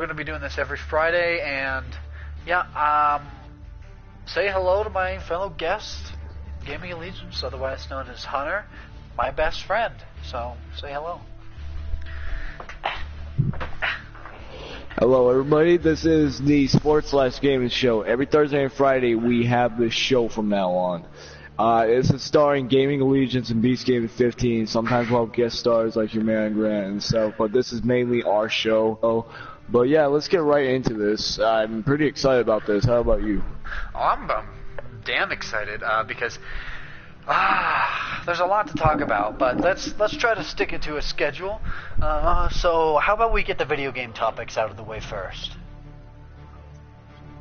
We're going to be doing this every Friday, and yeah, say hello to my fellow guest, Gaming Allegiance, otherwise known as Hunter, my best friend. So, say hello. Hello everybody, this is the Sports/Gaming Show. Every Thursday and Friday we have this show from now on. This is starring Gaming Allegiance and Beast Gaming 15. Sometimes we'll have guest stars like your man Grant and stuff, but this is mainly our show. But yeah, let's get right into this. I'm pretty excited about this. How about you? Oh, I'm damn excited because there's a lot to talk about, but let's try to stick it to a schedule. So how about we get the video game topics out of the way first,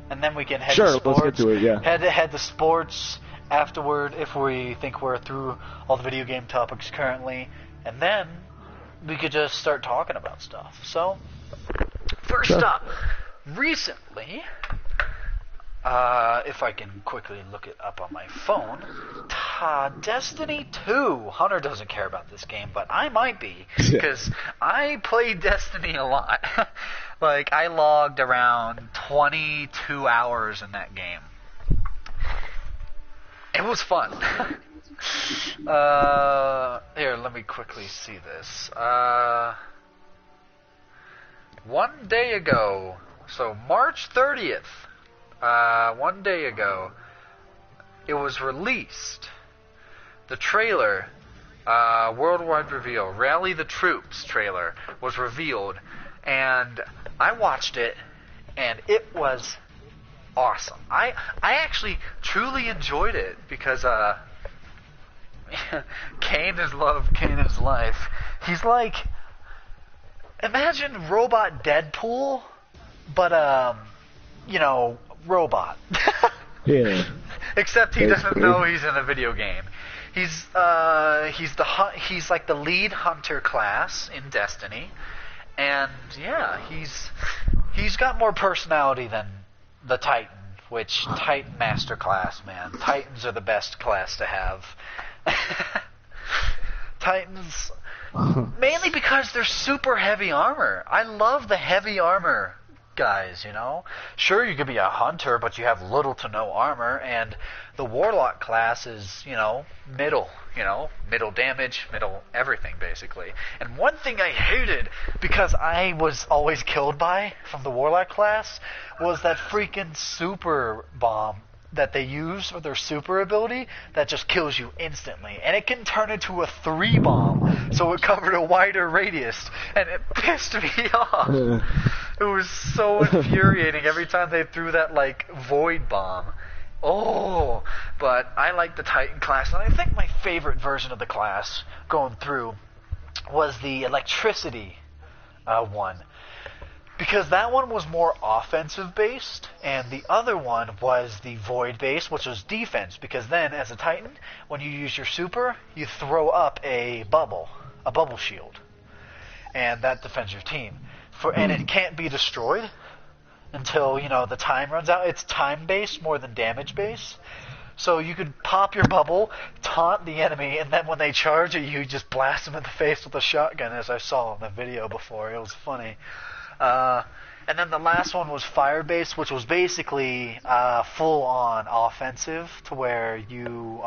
and then we can head to sports. Let's get to it. Yeah. Head to sports afterward if we think we're through all the video game topics currently, and then we could just start talking about stuff. So first up, recently, if I can quickly look it up on my phone, Destiny 2. Hunter doesn't care about this game, but I might be, because I played Destiny a lot. Like, I logged around 22 hours in that game. It was fun. Here, let me quickly see this. 1 day ago, so March 30th, 1 day ago, it was released. The trailer, Worldwide Reveal, Rally the Troops trailer was revealed, and I watched it, and it was awesome. I actually truly enjoyed it because Kane is love, Kane is life. He's like, imagine Robot Deadpool, but robot. Yeah. Except he doesn't know he's in a video game. He's like the lead hunter class in Destiny, and yeah, he's got more personality than the Titan, which Titan Master class, man. Titans are the best class to have. Titans, mainly because they're super heavy armor. I love the heavy armor guys, you know? Sure, you could be a hunter, but you have little to no armor, and the Warlock class is, middle damage, middle everything, basically. And one thing I hated, because I was always killed by, from the Warlock class, was that freaking super bomb that they use for their super ability that just kills you instantly. And it can turn into a 3 bomb, so it covered a wider radius, and it pissed me off. It was so infuriating every time they threw that, void bomb. Oh, but I like the Titan class, and I think my favorite version of the class going through was the electricity one. Because that one was more offensive-based, and the other one was the void-based, which was defense. Because then, as a Titan, when you use your super, you throw up a bubble shield. And that defends your team. And it can't be destroyed until, the time runs out. It's time-based more than damage-based. So you could pop your bubble, taunt the enemy, and then when they charge at you, just blast them in the face with a shotgun, as I saw in the video before. It was funny. And then the last one was fire-based, which was basically full-on offensive, to where you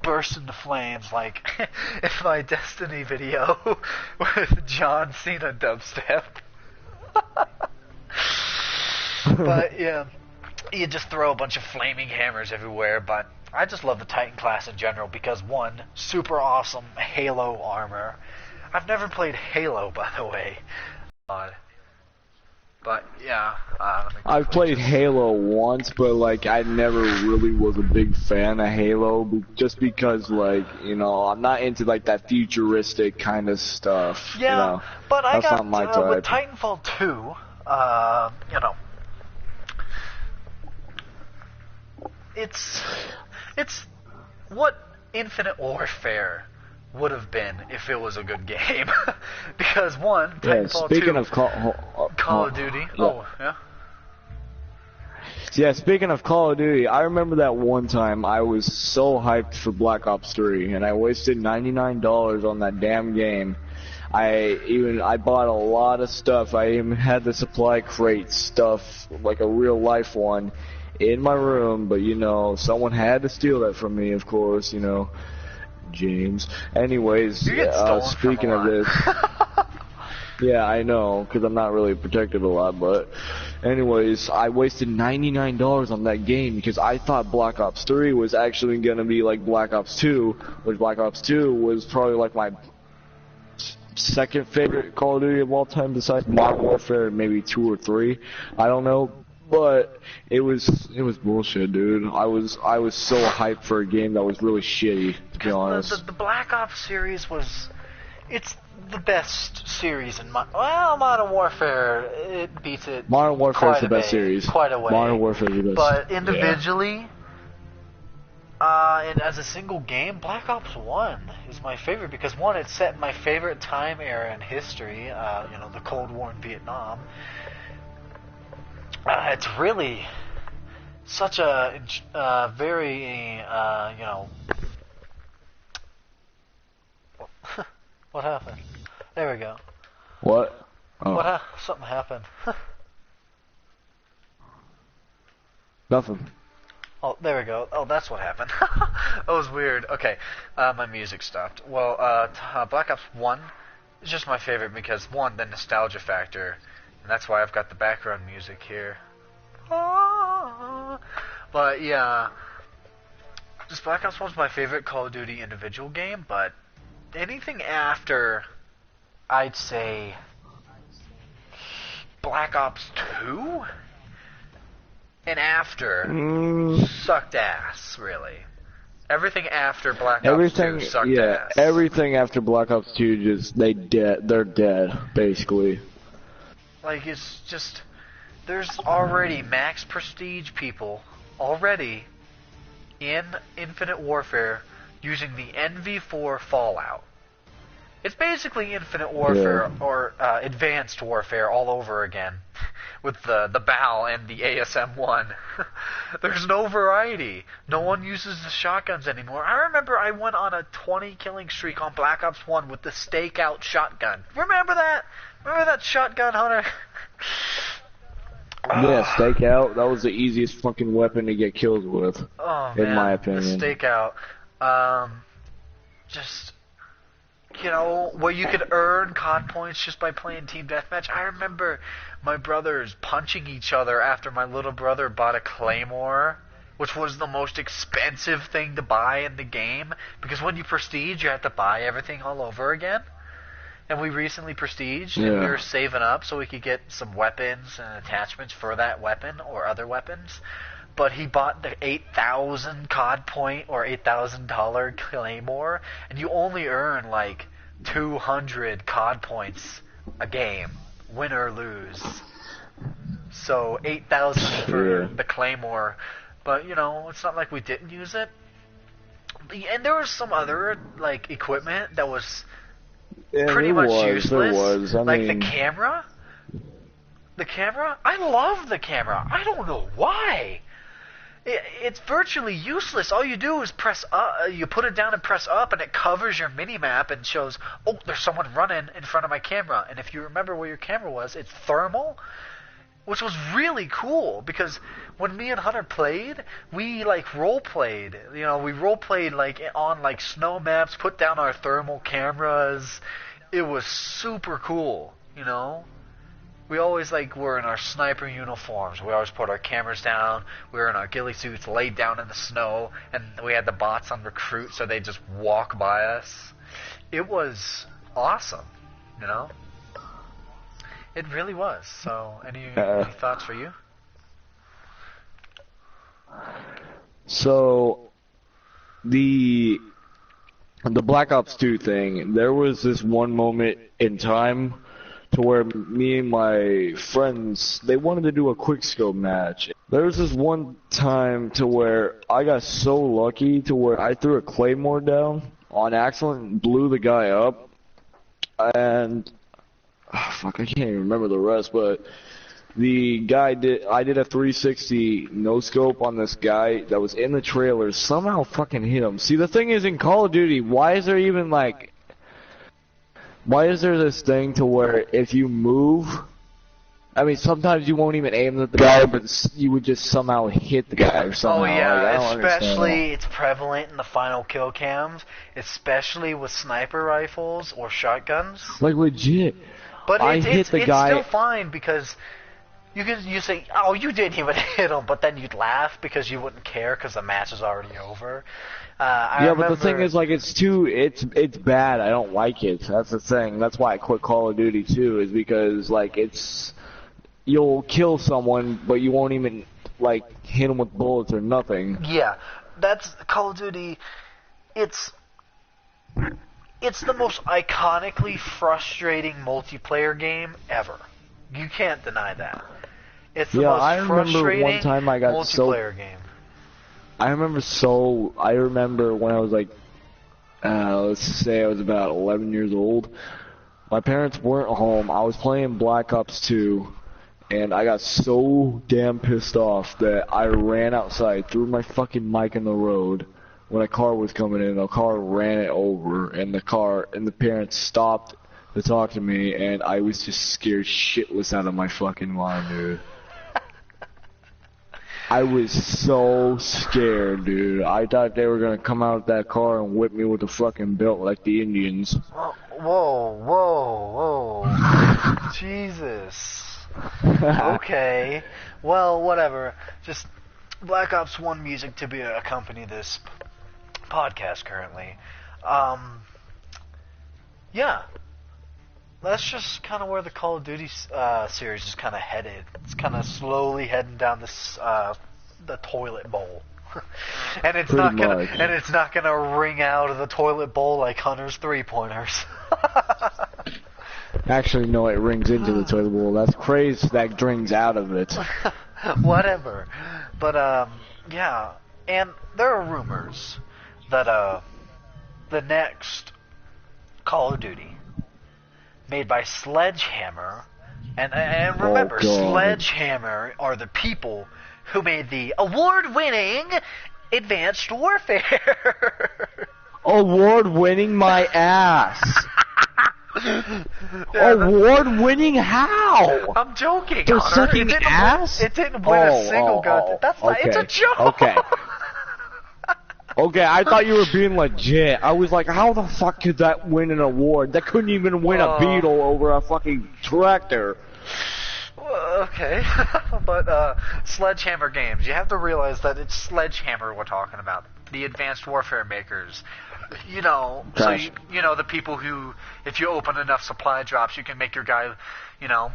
burst into flames, like in my Destiny video with John Cena dubstep. But yeah, you just throw a bunch of flaming hammers everywhere. But I just love the Titan class in general because, one, super awesome Halo armor. I've never played Halo, by the way. But yeah, I've played Halo once, but I never really was a big fan of Halo, just because I'm not into that futuristic kind of stuff. Yeah, but I got not my type. With Titanfall 2, it's what Infinite Warfare would have been if it was a good game. Because one, Titanfall 2, speaking of Call of Duty. Yeah. Oh, yeah. Yeah, speaking of Call of Duty, I remember that one time I was so hyped for Black Ops 3, and I wasted $99 on that damn game. I bought a lot of stuff. I even had the supply crate stuff, like a real life one, in my room. But you know, someone had to steal that from me, of course. You know, James. Anyways, speaking of this. Yeah, I know, because I'm not really protected a lot, but anyways, I wasted $99 on that game because I thought Black Ops 3 was actually going to be like Black Ops 2, which Black Ops 2 was probably like my second favorite Call of Duty of all time besides Modern Warfare, maybe 2 or 3, I don't know, but it was bullshit, dude. I was so hyped for a game that was really shitty, to be honest. The Black Ops series it's the best series in Modern Warfare, it beats it. Modern Warfare is the best series. Quite a way. Modern Warfare is the best. But individually, and as a single game, Black Ops 1 is my favorite because one, it's set in my favorite time era in history, you know, the Cold War in Vietnam. It's really such a very, you know. What happened? There we go. What? Oh. Something happened. Nothing. Oh, there we go. Oh, that's what happened. That was weird. Okay, my music stopped. Well, Black Ops 1 is just my favorite because, one, the nostalgia factor, and that's why I've got the background music here. But, yeah, just Black Ops 1 is my favorite Call of Duty individual game, but anything after, I'd say, Black Ops 2 and after sucked ass, really. Everything after Black Ops 2 sucked ass. Everything after Black Ops 2 they're dead, basically. Like, it's just, there's already max prestige people already in Infinite Warfare using the NV4 Fallout. It's basically Infinite Warfare or Advanced Warfare all over again with the BAL and the ASM-1. There's no variety. No one uses the shotguns anymore. I remember I went on a 20 killing streak on Black Ops 1 with the stakeout shotgun. Remember that? Remember that shotgun, Hunter? Yeah, stakeout. That was the easiest fucking weapon to get kills with, in my opinion. The stakeout. Just, you know, where you could earn COD points just by playing Team Deathmatch. I remember my brothers punching each other after my little brother bought a Claymore, which was the most expensive thing to buy in the game, because when you prestige, you have to buy everything all over again. And we recently prestiged, and we were saving up so we could get some weapons and attachments for that weapon or other weapons. But he bought the 8,000 COD point or $8,000 Claymore, and you only earn like 200 COD points a game, win or lose. So 8,000 for the Claymore, but you know, it's not like we didn't use it. And there was some other like equipment that was pretty much useless, like the camera. The camera, I love the camera. I don't know why. It's virtually useless. All you do is press up, you put it down and press up, and it covers your mini-map and shows, oh, there's someone running in front of my camera. And if you remember where your camera was, it's thermal, which was really cool, because when me and Hunter played, we like role-played. You know, we role-played like on like snow maps, put down our thermal cameras. It was super cool, you know? We always were in our sniper uniforms. We always put our cameras down. We were in our ghillie suits, laid down in the snow, and we had the bots on recruit, so they just walk by us. It was awesome, you know. It really was. So, any thoughts for you? So, the Black Ops 2 thing. There was this one moment in time to where me and my friends, they wanted to do a quickscope match. There was this one time to where I got so lucky to where I threw a Claymore down on accident and blew the guy up. And, I can't even remember the rest, but the guy I did a 360 no-scope on this guy that was in the trailer, somehow fucking hit him. See, the thing is, in Call of Duty, why is there even Why is there this thing to where if you move, I mean, sometimes you won't even aim at the guy, but you would just somehow hit the guy or something. Oh yeah, like, I don't especially it's prevalent in the final kill cams, especially with sniper rifles or shotguns. Like legit. But it's guy. still fine because you say, oh, you didn't even hit him, but then you'd laugh because you wouldn't care because the match is already over. But the thing is, like, it's bad. I don't like it. That's the thing. That's why I quit Call of Duty too, is because like you'll kill someone, but you won't even like hit them with bullets or nothing. Yeah, that's Call of Duty. It's the most iconically frustrating multiplayer game ever. You can't deny that. It's the most frustrating one time I got multiplayer game. I remember when I was like, let's say I was about 11 years old. My parents weren't home. I was playing Black Ops 2, and I got so damn pissed off that I ran outside, threw my fucking mic in the road. When a car was coming in, the car ran it over, and the parents stopped to talk to me, and I was just scared shitless out of my fucking mind, dude. I was so scared, dude. I thought they were gonna come out of that car and whip me with a fucking belt like the Indians. Whoa. Jesus. Okay. Well, whatever. Just Black Ops 1 music to accompany this podcast currently. Yeah. That's just kind of where the Call of Duty series is kind of headed. It's kind of slowly heading down this the toilet bowl, and it's not gonna ring out of the toilet bowl like Hunter's 3-pointers. Actually, no, it rings into the toilet bowl. That's crazy. That rings out of it. Whatever, but yeah, and there are rumors that the next Call of Duty, made by Sledgehammer, and remember, Sledgehammer are the people who made the award-winning Advanced Warfare. Award-winning my ass. Award-winning how? I'm joking. They're sucking ass? It didn't win a single gun. That's not. It's a joke. Okay. Okay, I thought you were being legit. I was like, how the fuck could that win an award? That couldn't even win a Beetle over a fucking tractor. Okay. But Sledgehammer Games, you have to realize that it's Sledgehammer we're talking about. The Advanced Warfare makers. You know, Gosh. so you know the people who, if you open enough supply drops, you can make your guy, you know.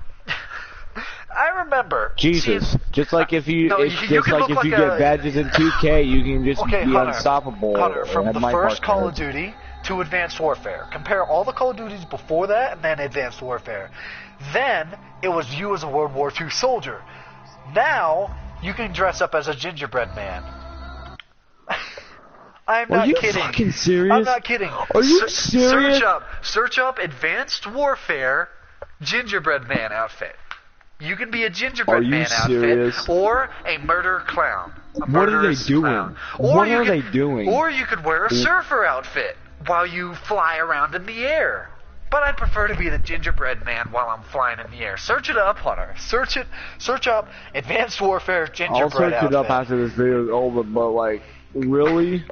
I remember. Jesus, just like if you get badges in 2K, you can just be Hunter, unstoppable. Hunter, from the first Call of Duty to Advanced Warfare, compare all the Call of Duties before that and then Advanced Warfare. Then it was you as a World War II soldier. Now you can dress up as a gingerbread man. I'm not kidding. Are you fucking serious? I'm not kidding. Are you serious? Search up Advanced Warfare gingerbread man outfit. You can be a gingerbread man outfit or a murder clown. What are they doing? What are they doing? Or you could wear a surfer outfit while you fly around in the air. But I'd prefer to be the gingerbread man while I'm flying in the air. Search it up, Hunter. Search up Advanced Warfare gingerbread outfit. I'll search it up after this video is over, but like, really?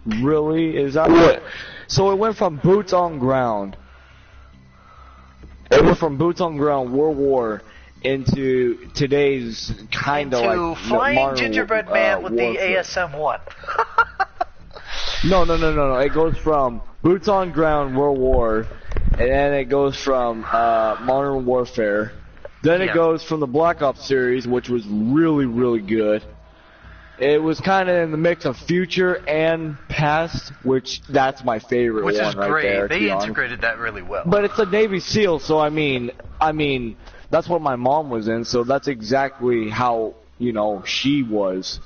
Really? Is that what? So it went from boots on ground. It went from boots on ground, World War, into today's kind of like flying modern, gingerbread man with warfare. the ASM-1. No. It goes from boots on ground, World War, and then it goes from Modern Warfare. Then it goes from the Black Ops series, which was really, really good. It was kind of in the mix of future and past, which that's my favorite one right there. Which is great. They integrated that really well. But it's a Navy SEAL, so I mean, that's what my mom was in, so that's exactly how, she was.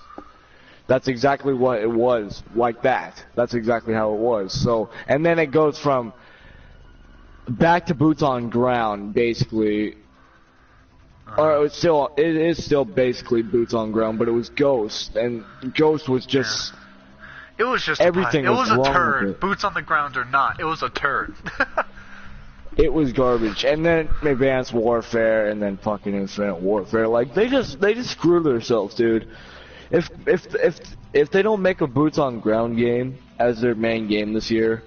That's exactly what it was, like that. That's exactly how it was. So, and then it goes from back to boots on ground, basically. Or it is still basically boots on ground, but it was Ghost, and Ghost was just. It was just everything. It was a wrong turd. with it. Boots on the ground or not, it was a turd. It was garbage. And then Advanced Warfare, and then fucking Infinite Warfare. Like they just screw themselves, dude. If they don't make a boots on ground game as their main game this year,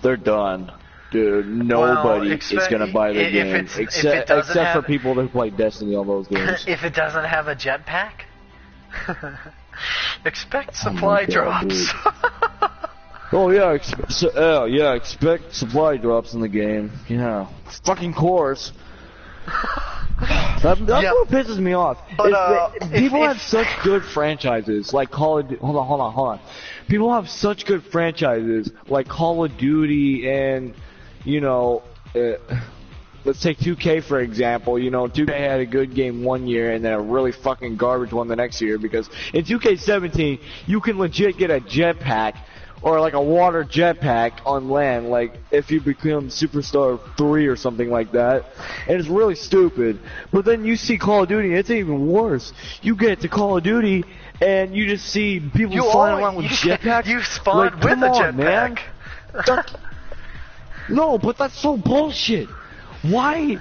they're done. Dude, nobody is gonna buy the game except for people that play Destiny on those games. If it doesn't have a jetpack, expect supply drops. Oh yeah, expect supply drops in the game. Yeah, fucking course. That's what pisses me off. But, people have such good franchises like Call of Duty. Hold on. People have such good franchises like Call of Duty and, you know, let's take 2K for example. You know, 2K had a good game one year and then a really fucking garbage one the next year because in 2K17 you can legit get a jetpack or like a water jetpack on land, like if you become Superstar 3 or something like that, and it's really stupid. But then you see Call of Duty, it's even worse. You get to Call of Duty, and you just see people flying around with jetpacks. You spawn with a jetpack. No, but that's so bullshit. Why?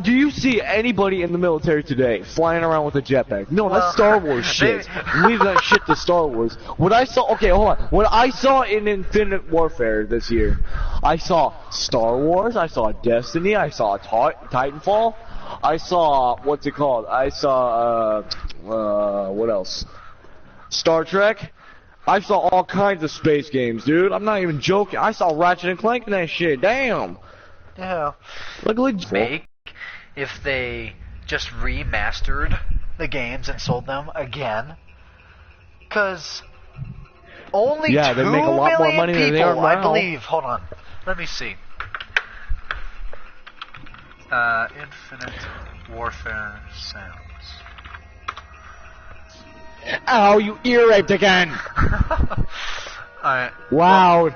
Do you see anybody in the military today flying around with a jetpack? No, that's Star Wars shit. Leave that shit to Star Wars. What I saw in Infinite Warfare this year, I saw Star Wars, I saw Destiny, I saw Titanfall, I saw, what's it called? I saw, what else? Star Trek. I saw all kinds of space games, dude. I'm not even joking. I saw Ratchet and Clank and that shit. Damn. Yeah. Like, fake. If they just remastered the games and sold them again, because only 2 they make a lot more money people, than they are now. I believe. Hold on, let me see. Infinite Warfare sounds. Oh, you ear raped again! Alright. Wow.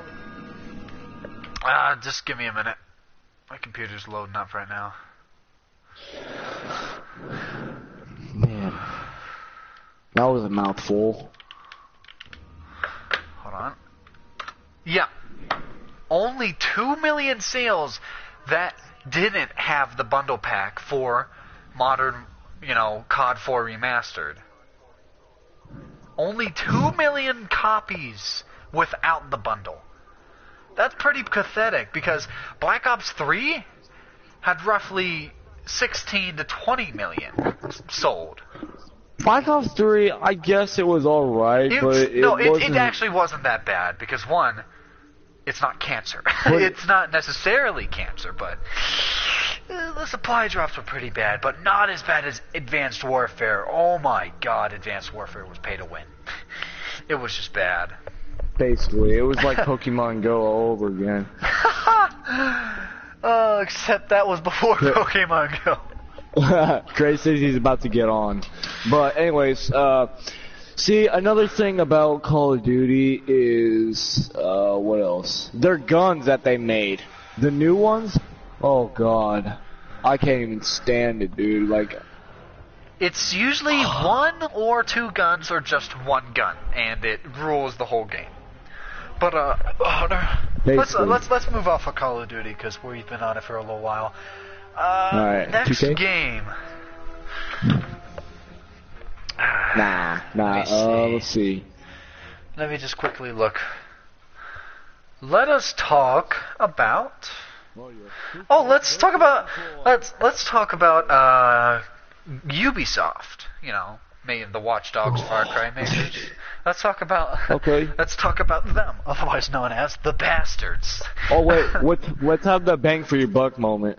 Just give me a minute. My computer's loading up right now. Man, that was a mouthful. Hold on. Yeah. Only 2 million sales that didn't have the bundle pack for modern, COD 4 Remastered. Only 2 million copies without the bundle. That's pretty pathetic because Black Ops 3 had roughly 16 to 20 million sold. Black Ops 3, I guess it was alright, but it actually wasn't that bad because one, it's not cancer. It's not necessarily cancer, but the supply drops were pretty bad, but not as bad as Advanced Warfare. Oh my god, Advanced Warfare was pay to win. It was just bad. Basically, it was like Pokemon Go all over again. Except that was before Pokemon Go. Great City's about to get on. But anyways, see, another thing about Call of Duty is, what else? Their guns that they made. The new ones? Oh god. I can't even stand it, dude. Like, it's usually 1 or 2 guns or just 1 gun, and it rules the whole game. But let's move off of Call of Duty because we've been on it for a little while. Alright, next 2K? game. Let's see. Let me just quickly look. Let us talk about. Let's talk about Ubisoft. The Watch Dogs, Far Cry makers. Let's talk about them, otherwise known as the bastards. Oh wait, let's have the bang for your buck moment.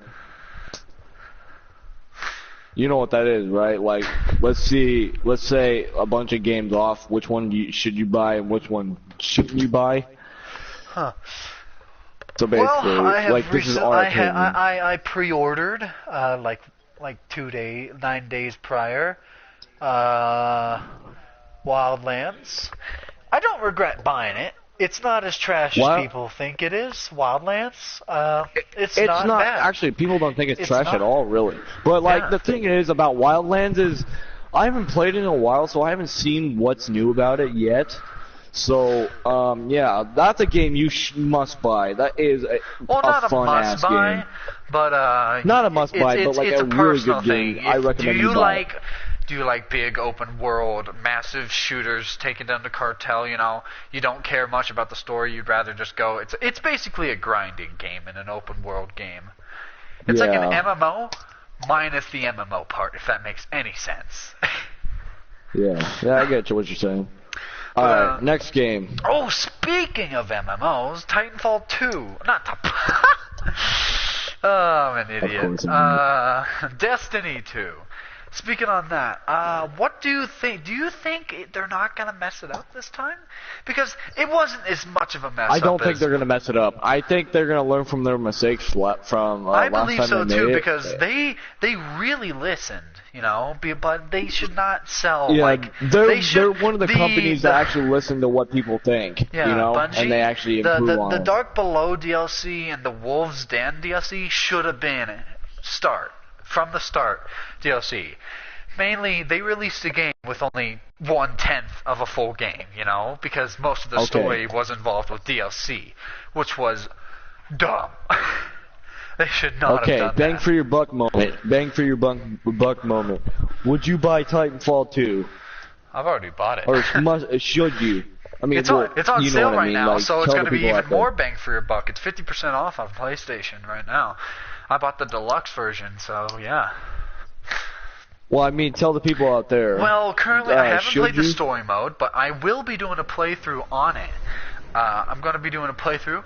You know what that is, right? Like, let's say a bunch of games off. Which one should you buy and which one shouldn't you buy? Huh. So basically, this is our opinion. I pre-ordered like 9 days prior. Wildlands. I don't regret buying it. It's not as trash as people think it is. Wildlands. It's not bad. Actually, people don't think it's trash at all, really. But the thing is about Wildlands is I haven't played it in a while, so I haven't seen what's new about it yet. So, yeah, that's a game you must buy. That is a fun-ass game. But not a must-buy, but like it's a really good game. Thing. I recommend you buy it. Do you like big open world, massive shooters taking down the cartel? You know, you don't care much about the story. You'd rather just go. It's basically a grinding game in an open world game. It's like an MMO minus the MMO part, if that makes any sense. yeah, I get what you're saying. All right, next game. Oh, speaking of MMOs, Titanfall 2. Not the. Oh, I'm an idiot. Destiny 2. Speaking on that, what do you think? Do you think they're not going to mess it up this time? Because it wasn't as much of a mess up. I don't think they're going to mess it up. I think they're going to learn from their mistakes from last time they made it. I believe so too, because they really listened, you know. But they should not sell they're one of the companies that actually listen to what people think, you know, Bungie, and they actually improve on it. The Dark Below DLC and the Wolves Den DLC should have been from the start DLC. Mainly, they released a game with only 1/10 of a full game, you know, because most of the story was involved with DLC, which was dumb. They should not have done bang that. for your buck moment. Bang for your buck moment. Would you buy Titanfall 2? I've already bought it. Or should you? I mean, it's on sale right now, like, so it's going to be even more bang for your buck. It's 50% off on PlayStation right now. I bought the deluxe version, so yeah. Well, I mean, tell the people out there. Well, currently I haven't played the story mode, but I will be doing a playthrough on it. I'm going to be doing a playthrough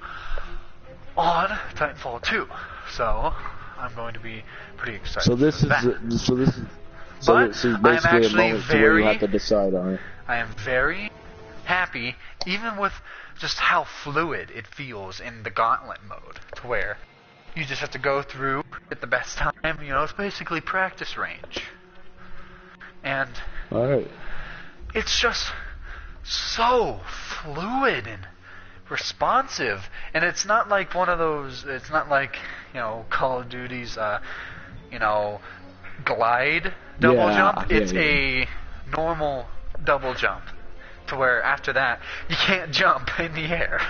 on Titanfall 2, so I'm going to be pretty excited. So this is basically a moment where you have to decide on it. I am very happy, even with just how fluid it feels in the gauntlet mode, to where you just have to go through at the best time. You know, it's basically practice range. And it's just so fluid and responsive. And it's not like one of those, it's not like, you know, Call of Duty's, you know, glide double jump. It's a normal double jump. To where after that, you can't jump in the air.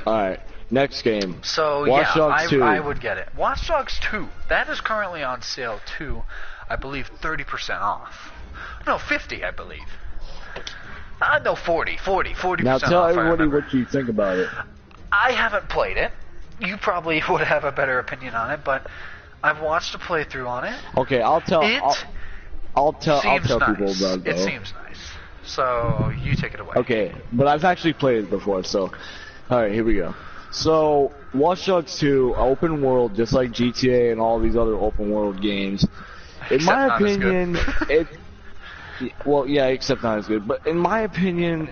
Alright. Next game. So Watch Dogs 2. I would get it. Watch Dogs 2. That is currently on sale too. I believe 30% off. No, 50, I believe. No, 40%. Now tell off, everybody what you think about it. I haven't played it. You probably would have a better opinion on it, but I've watched a playthrough on it. Okay, I'll tell nice. people about it, though. It seems nice. So you take it away. Okay, but I've actually played it before, so alright, here we go. So, Watch Dogs 2, open world, just like GTA and all these other open world games. In my opinion, except not as good. But in my opinion,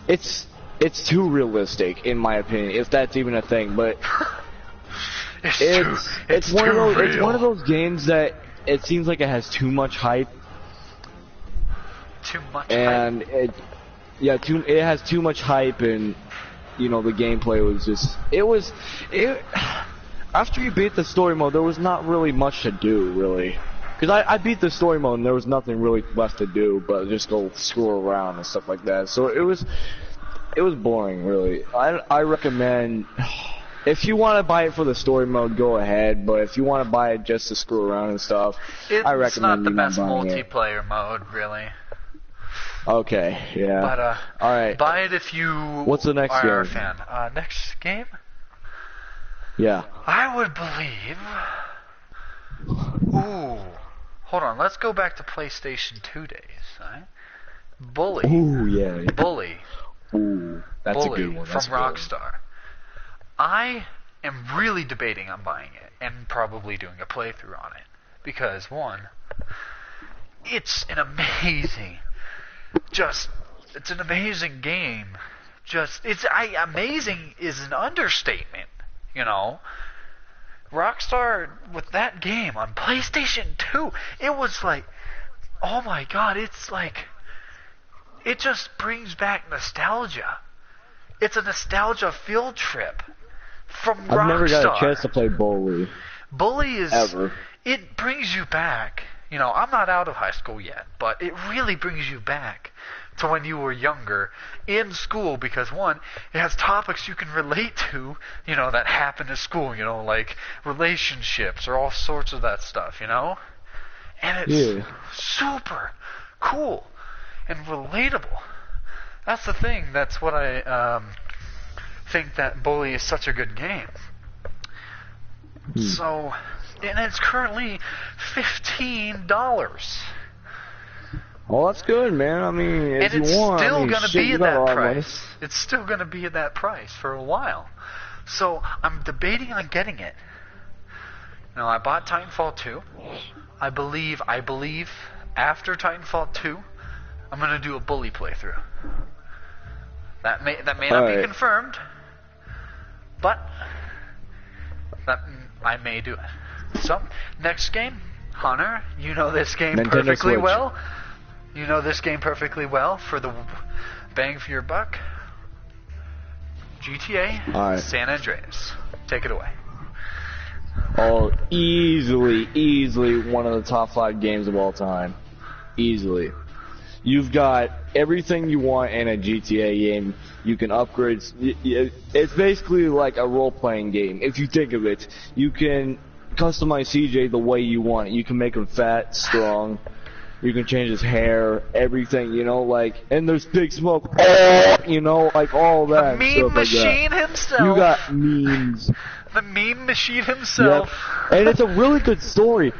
it's too realistic. In my opinion, if that's even a thing. But it's one of those games that it seems like it has too much hype. Too much. And hype. It has too much hype and. You know, the gameplay was just... After you beat the story mode, there was not really much to do, really. Because I beat the story mode and there was nothing really left to do but just go screw around and stuff like that. So it was boring, really. I recommend... If you want to buy it for the story mode, go ahead. But if you want to buy it just to screw around and stuff, I recommend it's not the best multiplayer mode, really. Okay, yeah. But, alright. Buy it if you What's the next are game? a fan. Next game? Yeah. I would believe... Ooh. Hold on, let's go back to PlayStation 2 days, right? Bully. Ooh, yeah. Bully. Ooh, that's Bully a good one. From Rockstar. I am really debating on buying it and probably doing a playthrough on it. Because, one, it's an amazing... it's an amazing game. Amazing is an understatement, you know. Rockstar, with that game on PlayStation 2, it was like, oh my god, it's like, it just brings back nostalgia. It's a nostalgia field trip from Rockstar. I've never got a chance to play Bully. Bully is... Ever. It brings you back You know, I'm not out of high school yet, but it really brings you back to when you were younger in school because, one, it has topics you can relate to, you know, that happen at school, you know, like relationships or all sorts of that stuff, you know? And it's super cool and relatable. That's the thing. That's what I think that Bully is such a good game. So, and it's currently $15. Well, that's good, man. I mean, if and it's you want, still going to be at that price. Money. It's still going to be at that price for a while. So I'm debating on getting it. You know, I bought Titanfall 2. I believe after Titanfall 2, I'm going to do a Bully playthrough. That may not be confirmed, but I may do it. So, next game, Hunter, you know this game Nintendo perfectly Switch. well. You know this game perfectly well for the bang for your buck. GTA San Andreas. Take it away. Oh, easily one of the top 5 games of all time. Easily. You've got everything you want in a GTA game. You can upgrade. It's basically like a role-playing game. If you think of it, you can customize CJ the way you want. You can make him fat, strong. You can change his hair, everything, you know, like, and there's Big Smoke, you know, like all that. The meme machine himself. You got memes. The meme machine himself. Yep. And it's a really good story.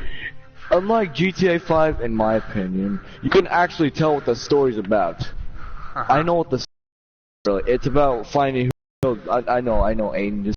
Unlike GTA 5, in my opinion, you can actually tell what the story's about. I know what the story is. It's about finding who killed. I know, Aiden just